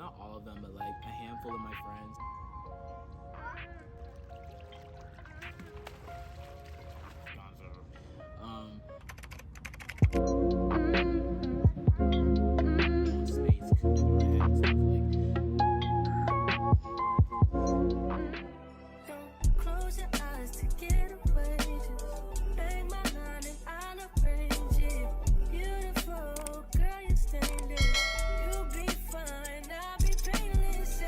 not all of them, but like a handful of my friends. Um, space cooped in my head and stuff Don't close your eyes to get away. Just bang my line and I'll arrange it. Beautiful girl, you stand it. You'll be fine, I'll be painless.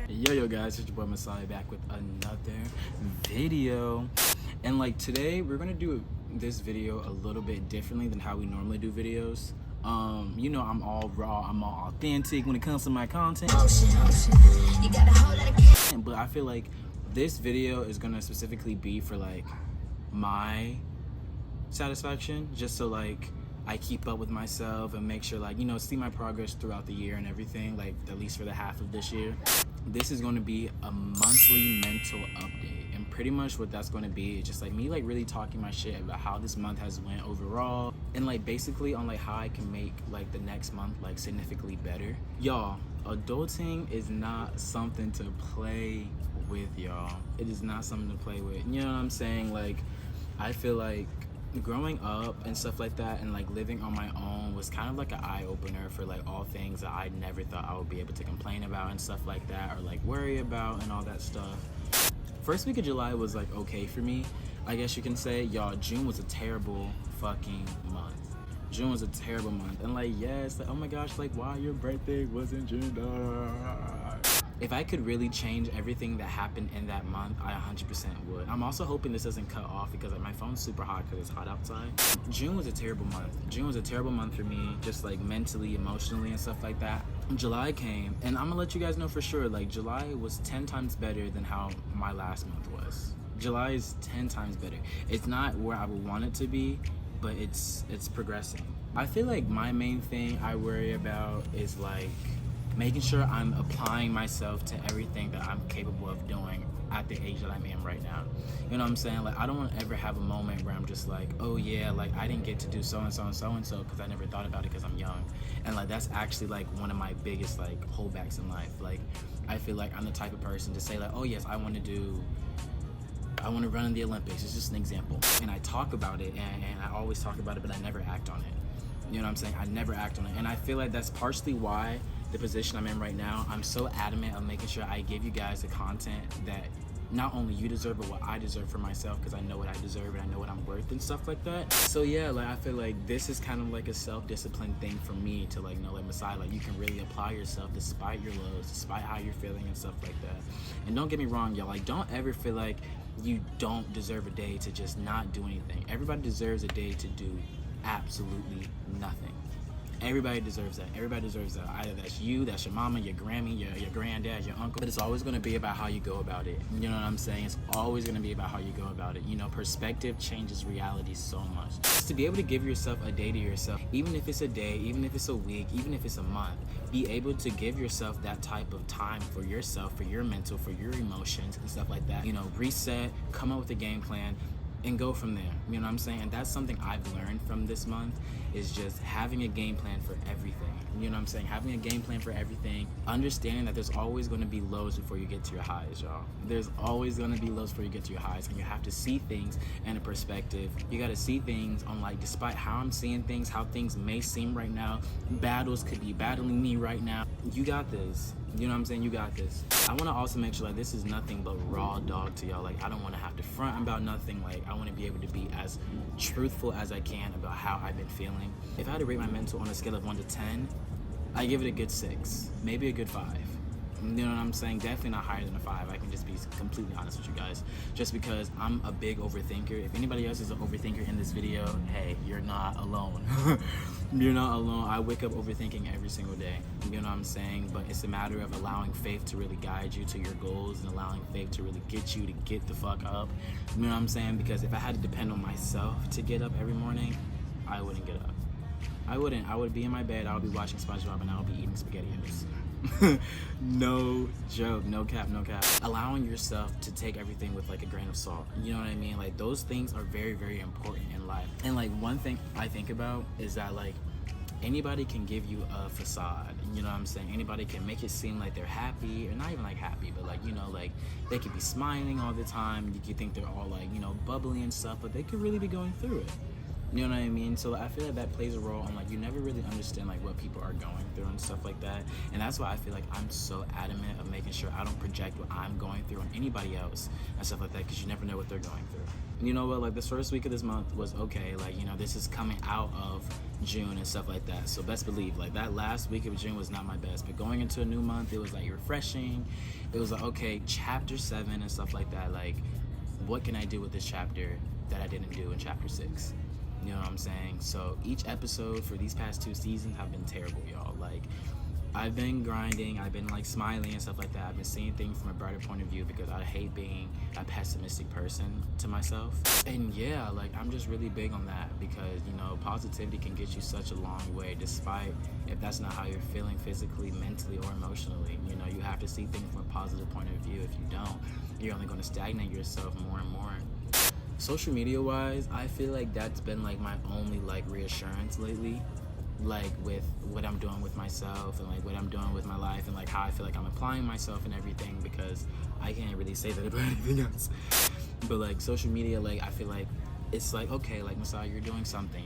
Yo guys, it's your boy Masai back with another video. And like today we're gonna do this video a little bit differently than how we normally do videos. You know, I'm all raw, I'm all authentic when it comes to my content. You got a whole lot of But I feel like this video is gonna specifically be for like my satisfaction, just so like I keep up with myself and make sure, like, you know, see my progress throughout the year and everything, like at least for the half of this year. This is going to be a monthly mental update, and pretty much what that's going to be is just like me like really talking my shit about how this month has went overall, and like basically on like how I can make like the next month like significantly better. Y'all, adulting is not something to play with, y'all. It is not something to play with. You know what I'm saying? Like, I feel like growing up and stuff like that and like living on my own was kind of like an eye-opener for like all things that I never thought I would be able to complain about and stuff like that, or like worry about and all that stuff. First week of July was like okay for me, I guess you can say. Y'all, June was a terrible fucking month. June was a terrible month. And like, yes, like, oh my gosh, like, why your birthday wasn't June? If I could really change everything that happened in that month, I 100% would. I'm also hoping this doesn't cut off because like my phone's super hot because it's hot outside. June was a terrible month. June was a terrible month for me, just like mentally, emotionally, and stuff like that. July came, and I'm gonna let you guys know for sure, like July was 10 times better than how my last month was. July is 10 times better. It's not where I would want it to be, but it's progressing. I feel like my main thing I worry about is like making sure I'm applying myself to everything that I'm capable of doing at the age that I'm in right now. You know what I'm saying? Like, I don't want to ever have a moment where I'm just like, oh yeah, like I didn't get to do so and so and so and so because I never thought about it because I'm young. And like that's actually like one of my biggest like holdbacks in life. Like, I feel like I'm the type of person to say like, oh yes, I want to run in the Olympics. It's just an example. And I talk about it and I always talk about it, but I never act on it. You know what I'm saying? I never act on it. And I feel like that's partially why the position I'm in right now, I'm so adamant of making sure I give you guys the content that not only you deserve, but what I deserve for myself, because I know what I deserve and I know what I'm worth and stuff like that. So yeah, like I feel like this is kind of like a self-discipline thing for me to like know, like Masai, like you can really apply yourself despite your lows, despite how you're feeling and stuff like that. And don't get me wrong, y'all, like don't ever feel like you don't deserve a day to just not do anything. Everybody deserves a day to do absolutely nothing. Everybody deserves that. Everybody deserves that. Either that's you, that's your mama, your Grammy, your granddad, your uncle. But it's always going to be about how you go about it. You know what I'm saying? It's always going to be about how you go about it. You know, perspective changes reality so much. Just to be able to give yourself a day to yourself, even if it's a day, even if it's a week, even if it's a month, be able to give yourself that type of time for yourself, for your mental, for your emotions and stuff like that. You know, reset, come up with a game plan, and go from there. You know what I'm saying? And that's something I've learned from this month, is just having a game plan for everything. You know what I'm saying? Having a game plan for everything, understanding that there's always going to be lows before you get to your highs, y'all. There's always going to be lows before you get to your highs, and you have to see things in a perspective. You got to see things on like, despite how I'm seeing things, how things may seem right now, battles could be battling me right now. You got this. You know what I'm saying? You got this. I want to also make sure like this is nothing but raw dog to y'all. Like, I don't want to have to front about nothing. Like, I want to be able to be as truthful as I can about how I've been feeling. If I had to rate my mental on a scale of 1 to 10, I give it a good 6, maybe a good 5. You know what I'm saying? Definitely not higher than a 5. I can just be completely honest with you guys. Just because I'm a big overthinker. If anybody else is an overthinker in this video, hey, you're not alone. You're not alone. I wake up overthinking every single day. You know what I'm saying? But it's a matter of allowing faith to really guide you to your goals and allowing faith to really get you to get the fuck up. You know what I'm saying? Because if I had to depend on myself to get up every morning, I wouldn't get up. I wouldn't. I would be in my bed, I would be watching SpongeBob, and I would be eating SpaghettiOs. No joke, no cap, no cap. Allowing yourself to take everything with like a grain of salt. You know what I mean? Like, those things are very, very important in life. And like, one thing I think about is that like, anybody can give you a facade, you know what I'm saying? Anybody can make it seem like they're happy, or not even like happy, but like, you know, like they could be smiling all the time. You could think they're all like, you know, bubbly and stuff, but they could really be going through it. You know what I mean? So I feel like that plays a role on like, you never really understand like what people are going through and stuff like that. And that's why I feel like I'm so adamant of making sure I don't project what I'm going through on anybody else and stuff like that, because you never know what they're going through. And you know what, like this first week of this month was okay. Like, you know, this is coming out of June and stuff like that. So best believe, like that last week of June was not my best, but going into a new month, it was like refreshing. It was like, okay, chapter 7 and stuff like that. Like, what can I do with this chapter that I didn't do in chapter 6? You know what I'm saying? So each episode for these past 2 seasons have been terrible, y'all. Like, I've been grinding, I've been like smiling and stuff like that. I've been seeing things from a brighter point of view because I hate being a pessimistic person to myself. And yeah, like I'm just really big on that because, you know, positivity can get you such a long way, despite if that's not how you're feeling physically, mentally, or emotionally. You know, you have to see things from a positive point of view. If you don't, you're only going to stagnate yourself more and more. Social media wise, I feel like that's been like my only like reassurance lately, like with what I'm doing with myself and like what I'm doing with my life and like how I feel like I'm applying myself and everything, because I can't really say that about anything else. But like social media, like I feel like it's like, okay, like Masai, you're doing something.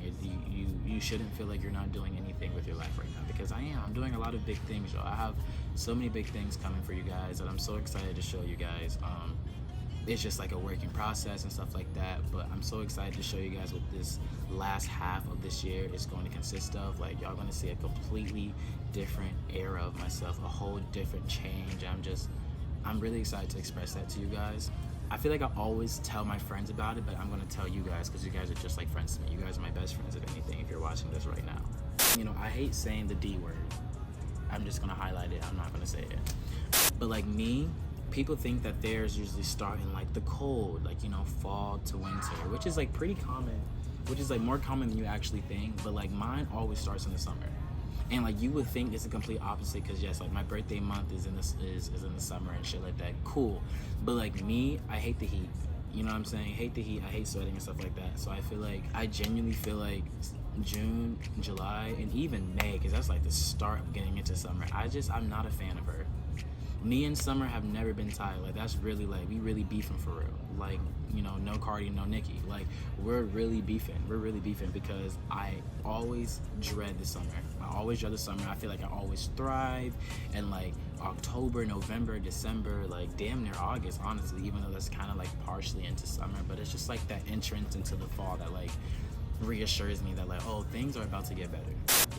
You shouldn't feel like you're not doing anything with your life right now, because I am. I'm doing a lot of big things, y'all. I have so many big things coming for you guys that I'm so excited to show you guys. It's just like a working process and stuff like that, but I'm so excited to show you guys what this last half of this year is going to consist of. Like, y'all gonna see a completely different era of myself, a whole different change. I'm really excited to express that to you guys. I feel like I always tell my friends about it, but I'm gonna tell you guys because you guys are just like friends to me. You guys are my best friends, if anything, if you're watching this right now. You know, I hate saying the D word. I'm just gonna highlight it, I'm not gonna say it. But like me, people think that theirs usually start in like the cold, like, you know, fall to winter, which is like pretty common, which is like more common than you actually think. But like mine always starts in the summer, and like you would think it's a complete opposite, because yes, like my birthday month is in the summer and shit like that. Cool, but like me, I hate the heat. You know what I'm saying? Hate the heat. I hate sweating and stuff like that. So I feel like I genuinely feel like June, July, and even May, because that's like the start of getting into summer. I'm not a fan of her. Me and Summer have never been tight. Like, that's really, like, we really beefing for real. Like, you know, no Cardi, no Nicki. Like, we're really beefing. We're really beefing because I always dread the summer. I always dread the summer. I feel like I always thrive. And, like, October, November, December, like, damn near August, honestly, even though that's kind of, like, partially into summer. But it's just, like, that entrance into the fall that, like, reassures me that, like, oh, things are about to get better.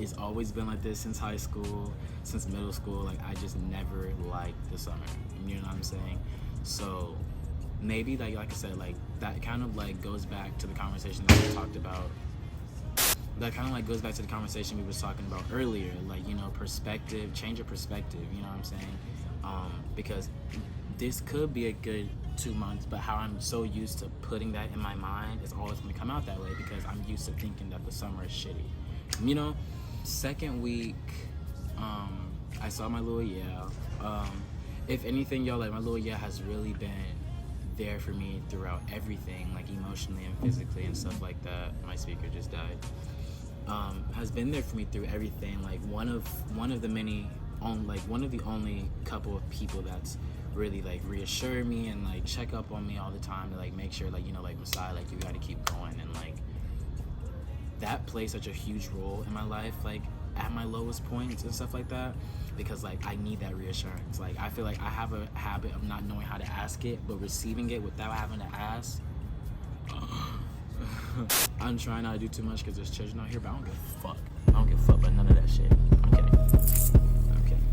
It's always been like this since high school, since middle school. Like, I just never liked the summer. You know what I'm saying? So maybe like I said, like that kind of like goes back to the conversation that we talked about. That kind of like goes back to the conversation we was talking about earlier. Like, you know, perspective, change of perspective. You know what I'm saying? Because this could be a good 2 months, but how I'm so used to putting that in my mind, it's always going to come out that way because I'm used to thinking that the summer is shitty. You know, second week, I saw my little if anything, y'all, like my little has really been there for me throughout everything, like emotionally and physically and stuff like that. My speaker just died. Has been there for me through everything. Like one of the only couple of people that's really like reassure me and like check up on me all the time to like make sure, like, you know, like Masai, like you gotta keep going. And like that plays such a huge role in my life, like at my lowest points and stuff like that, because like I need that reassurance. Like I feel like I have a habit of not knowing how to ask it, but receiving it without having to ask. I'm trying not to do too much because there's children out here, but I don't give a fuck. I don't give a fuck about none of that shit. I'm kidding.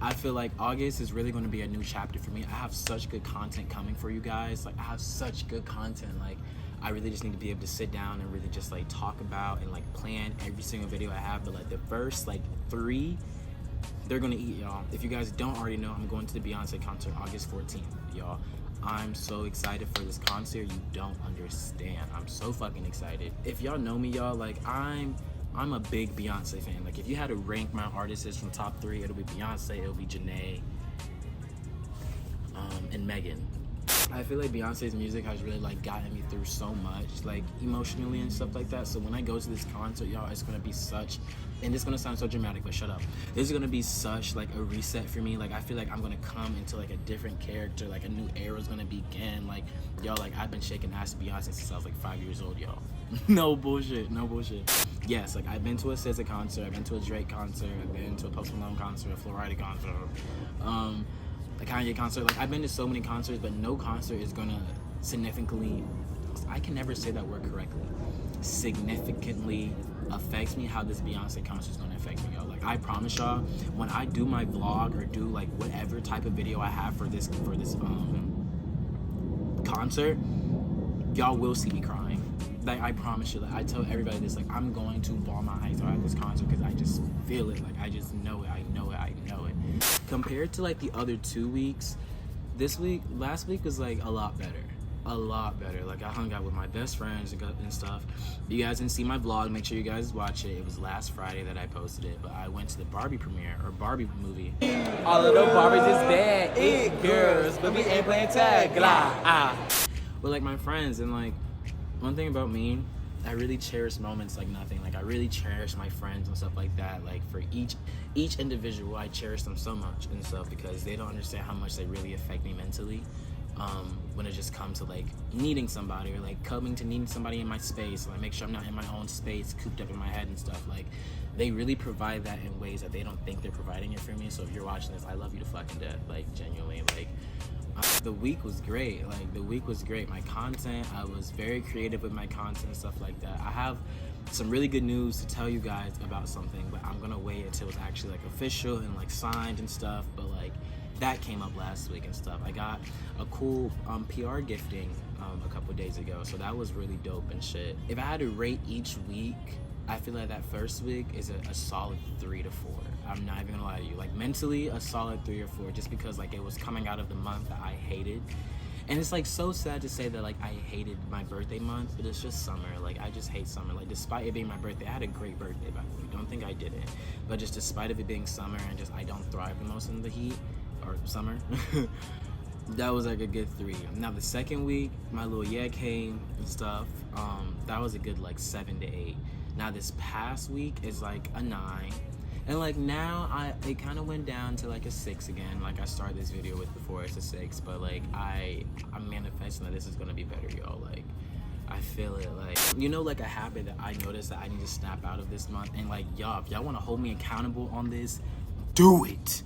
I feel like August is really going to be a new chapter for me. I have such good content coming for you guys. Like I have such good content. Like I really just need to be able to sit down and really just like talk about and like plan every single video I have. But like the first like 3, they're gonna eat, y'all. If you guys don't already know, I'm going to the Beyonce concert August 14th, y'all. I'm so excited for this concert. You don't understand. I'm so fucking excited. If y'all know me, y'all, like I'm a big Beyonce fan. Like if you had to rank my artists from top 3, it'll be Beyonce, it'll be Janae, and Megan. I feel like Beyonce's music has really like gotten me through so much, like emotionally and stuff like that. So when I go to this concert, y'all, it's gonna be such, and it's gonna sound so dramatic, but shut up. This is gonna be such like a reset for me. Like I feel like I'm gonna come into like a different character, like a new era is gonna begin. Like y'all, like I've been shaking ass to Beyonce since I was like 5 years old, y'all. No bullshit, no bullshit. Yes, like I've been to a SZA concert, I've been to a Drake concert, I've been to a Post Malone concert, a Flo Rida concert, a Kanye concert. Like I've been to so many concerts, but no concert is gonna significantly, I can never say that word correctly, significantly affects me how this Beyonce concert is gonna affect me, y'all. Like I promise y'all, when I do my vlog or do like whatever type of video I have for this concert, y'all will see me crying. Like I promise you, like I tell everybody this, like I'm going to bawl my eyes out at this concert because I just feel it, like I just know it, I know it. Compared to like the other 2 weeks, last week was like a lot better. Like I hung out with my best friends and stuff. You guys didn't see my vlog, make sure you guys watch it. It was last Friday that I posted it, but I went to the Barbie premiere, or Barbie movie. All of the Barbies is bad, it girls, but we ain't playing tag, But like my friends, and like one thing about me, I really cherish moments like nothing. Like I really cherish my friends and stuff like that. Like for each individual, I cherish them so much and stuff because they don't understand how much they really affect me mentally. When it just comes to like needing somebody or like coming to needing somebody in my space, like make sure I'm not in my own space, cooped up in my head and stuff. Like they really provide that in ways that they don't think they're providing it for me. So if you're watching this, I love you to fucking death. Like genuinely, like. The week was great. Like the week was great. My content, I was very creative with my content and stuff like that. I have some really good news to tell you guys about something, but I'm gonna wait until it's actually like official and like signed and stuff. But like that came up last week and stuff. I got a cool PR gifting a couple days ago, so that was really dope and shit. If I had to rate each week, I feel like that first week is a solid 3 to 4. I'm not even gonna lie to you. Like mentally, a solid 3 or 4, just because like it was coming out of the month that I hated. And it's like so sad to say that like I hated my birthday month, but it's just summer. Like I just hate summer. Like despite it being my birthday, I had a great birthday, by the way. Don't think I didn't. But just despite of it being summer and just I don't thrive the most in the heat or summer. That was like a good 3. Now the second week, my little yeah came and stuff. That was a good like 7 to 8. Now this past week is like a 9. And like now it kind of went down to like a 6 again. Like I started this video with before, it's a 6, but like I'm manifesting that this is gonna be better, y'all. Like I feel it. Like, you know, like a habit that I noticed that I need to snap out of this month. And like y'all, if y'all want to hold me accountable on this, do it.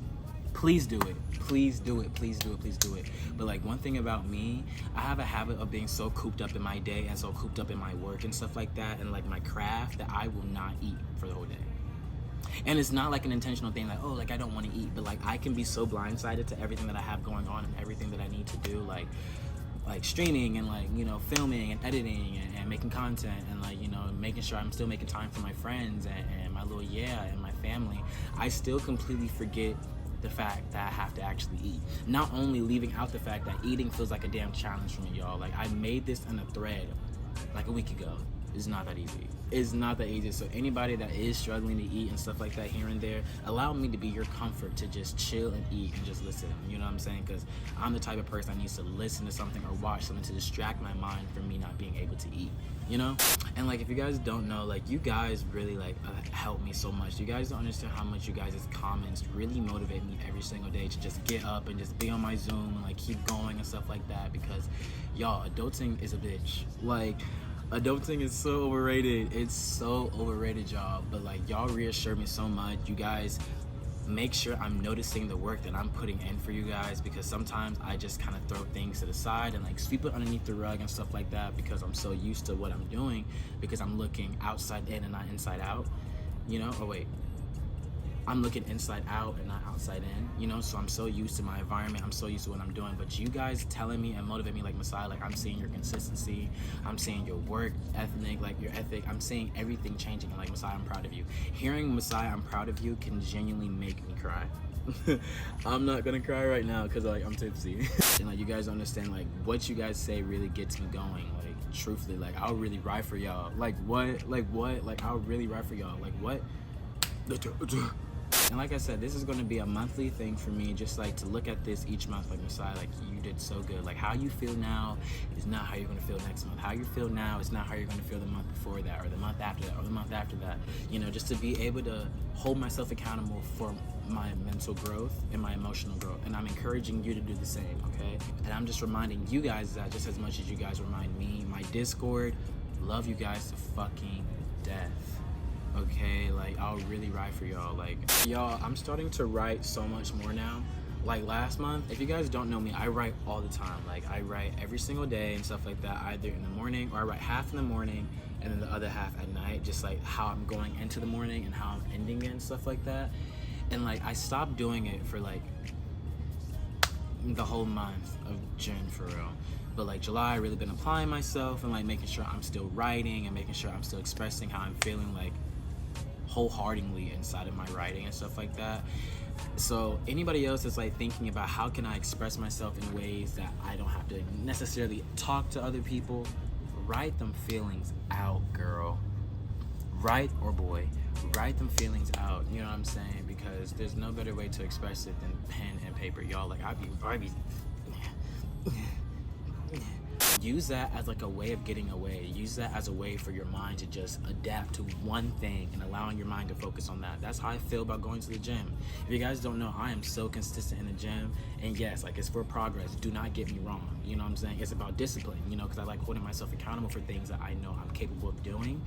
Please do it. Please do it. Please do it. Please do it. But like one thing about me, I have a habit of being so cooped up in my day and so cooped up in my work and stuff like that, and like my craft, that I will not eat for the whole day. And it's not like an intentional thing, like, oh, like I don't want to eat, but like I can be so blindsided to everything that I have going on and everything that I need to do, like streaming and like, you know, filming and editing and making content and like, you know, making sure I'm still making time for my friends and my little and my family. I still completely forget the fact that I have to actually eat. Not only leaving out the fact that eating feels like a damn challenge for me, y'all. Like I made this in a thread like a week ago. It's not that easy. It's not that easy. So anybody that is struggling to eat and stuff like that here and there, allow me to be your comfort to just chill and eat and just listen. You know what I'm saying? Because I'm the type of person that needs to listen to something or watch something to distract my mind from me not being able to eat. You know? And like if you guys don't know, like you guys really like help me so much. You guys don't understand how much you guys' comments really motivate me every single day to just get up and just be on my Zoom and like keep going and stuff like that. Because y'all, adulting is a bitch. Like adulting is so overrated. It's so overrated, y'all. But like y'all reassure me so much. You guys make sure I'm noticing the work that I'm putting in for you guys, because sometimes I just kind of throw things to the side and like sweep it underneath the rug and stuff like that, because I'm so used to what I'm doing, because I'm looking outside in and not inside out, you know? Oh wait, I'm looking inside out and not outside in, you know? So I'm so used to my environment, I'm so used to what I'm doing. But you guys telling me and motivate me like Messiah, like I'm seeing your consistency, I'm seeing your work ethic, like your ethic, I'm seeing everything changing. And like Messiah, I'm proud of you. Hearing Messiah, I'm proud of you can genuinely make me cry. I'm not gonna cry right now because like I'm tipsy. And like you guys understand, like what you guys say really gets me going. Like truthfully, like I'll really ride for y'all. Like what? Like I'll really ride for y'all. Like what? And like I said, this is going to be a monthly thing for me, just like to look at this each month, like Messiah, like you did so good. Like how you feel now is not how you're going to feel next month. How you feel now is not how you're going to feel the month before that, or the month after that, or the month after that. You know, just to be able to hold myself accountable for my mental growth and my emotional growth. And I'm encouraging you to do the same, okay? And I'm just reminding you guys that just as much as you guys remind me. My Discord, love you guys to fucking death. Okay, like I'll really ride for y'all. Like y'all, I'm starting to write so much more now. Like last month, if you guys don't know me, I write all the time. Like I write every single day and stuff like that, either in the morning, or I write half in the morning and then the other half at night, just like how I'm going into the morning and how I'm ending it and stuff like that. And like I stopped doing it for like the whole month of June for real. But like July, I really been applying myself and like making sure I'm still writing and making sure I'm still expressing how I'm feeling, like wholeheartedly inside of my writing and stuff like that. So anybody else that's like thinking about how can I express myself in ways that I don't have to necessarily talk to other people, write them feelings out, girl. Write, or boy, write them feelings out, you know what I'm saying? Because there's no better way to express it than pen and paper, y'all. Like I be use that as like a way of getting away. Use that as a way for your mind to just adapt to one thing and allowing your mind to focus on that. That's how I feel about going to the gym. If you guys don't know, I am so consistent in the gym, and yes, like it's for progress. Do not get me wrong. You know what I'm saying? It's about discipline, you know, because I like holding myself accountable for things that I know I'm capable of doing.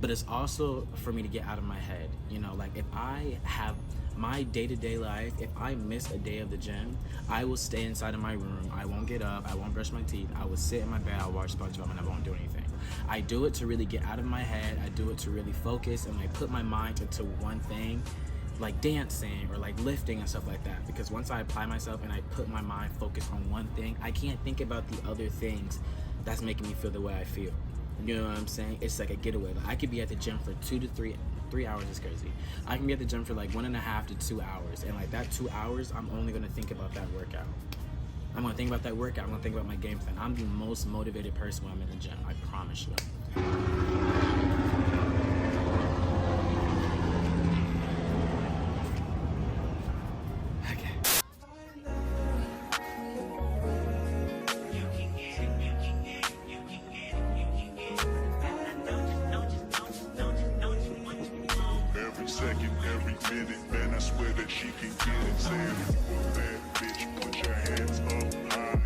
But it's also for me to get out of my head. You know, like if I have my day-to-day life, if I miss a day of the gym, I will stay inside of my room. I won't get up. I won't brush my teeth. I will sit in my bed. I'll watch SpongeBob and I won't do anything. I do it to really get out of my head. I do it to really focus and like put my mind into one thing, like dancing or like lifting and stuff like that. Because once I apply myself and I put my mind focused on one thing, I can't think about the other things that's making me feel the way I feel. You know what I'm saying? It's like a getaway. Like I could be at the gym for 2 to 3 hours is crazy. I can be at the gym for like 1.5 to 2 hours, and like that 2 hours, I'm only gonna think about that workout. I'm gonna think about that workout. I'm gonna think about my game plan. I'm the most motivated person when I'm in the gym. I promise you. Every minute, man, I swear that she can get it. Saying, bad bitch, put your hands up high,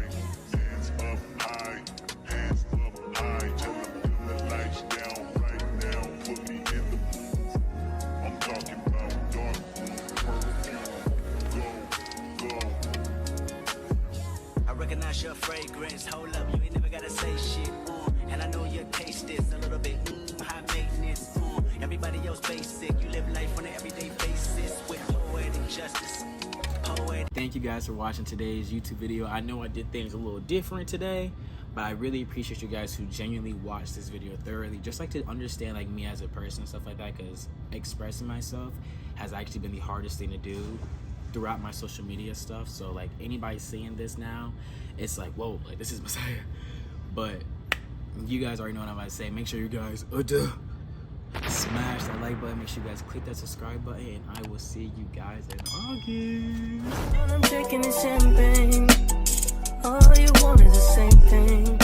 hands up high, hands up high. Tell them turn the lights down right now, put me in the mood. I'm talking about dark room, perfume, go. I recognize your fragrance, hold up, you ain't never gotta say shit, and I know your taste is a little bit, high maintenance, everybody else basic, you live life on an everyday basis with poetic justice. Thank you guys for watching today's YouTube video. I know I did things a little different today, but I really appreciate you guys who genuinely watched this video thoroughly, just like to understand like me as a person and stuff like that, because expressing myself has actually been the hardest thing to do throughout my social media stuff. So like anybody seeing this now, it's like, whoa, like this is Messiah. But you guys already know what I'm about to say. Make sure you guys smash that like button, make sure you guys click that subscribe button, and I will see you guys in August. When I'm drinking the champagne, all you want is the same thing.